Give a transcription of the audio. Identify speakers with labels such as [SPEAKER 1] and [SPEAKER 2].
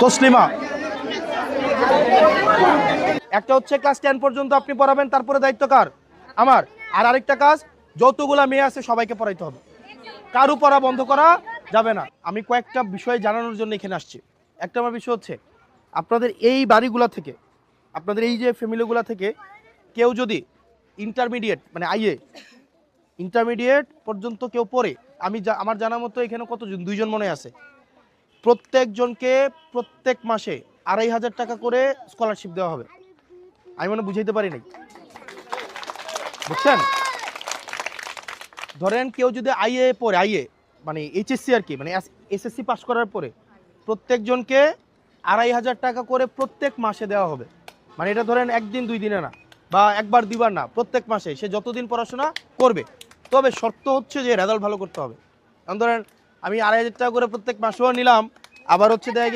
[SPEAKER 1] তসলিমা। একটা হচ্ছে ক্লাস 10 পর্যন্ত আপনি পড়াবেন, তারপরে দায়িত্ব কার? আমার। আর আরেকটা কাজ, যতগুলা মেয়ে আছে সবাইকে পড়াইতে হবে, কারো পড়া বন্ধ করা যাবে না। আমি কয়েকটা বিষয় জানানোর জন্য এখানে আসছি। একটা আমার বিষয় হচ্ছে, আপনাদের এই বাড়িগুলা থেকে, আপনাদের এই যে ফ্যামিলিগুলা থেকে কেউ যদি ইন্টারমিডিয়েট মানে আইএ ইন্টারমিডিয়েট পর্যন্ত কেউ পড়ে, আমার জানা মতো এখানে কতজন, 2জন মনে আছে, প্রত্যেকজনকে প্রত্যেক মাসে 2500 টাকা করে স্কলারশিপ দেওয়া হবে। আমি মনে বুঝাইতে পারি নাই, বুঝছেন? ধরেন কেউ যদি আইএ পড়ে, আইএ মানে এইচএসসি আর কি, মানে এসএসসি পাস করার পরে প্রত্যেকজনকে 2500 টাকা করে প্রত্যেক মাসে দেওয়া হবে। মানে এটা ধরেন একদিন 2 দিনে না, বা একবার 2বার না, প্রত্যেক মাসে সে যতদিন পড়াশোনা করবে। তবে শর্ত হচ্ছে যে রেজাল্ট ভালো করতে হবে। কারণ ধরেন আমি 2500 টাকা করে প্রত্যেক মাসেও নিলাম, আবার হচ্ছে দেখা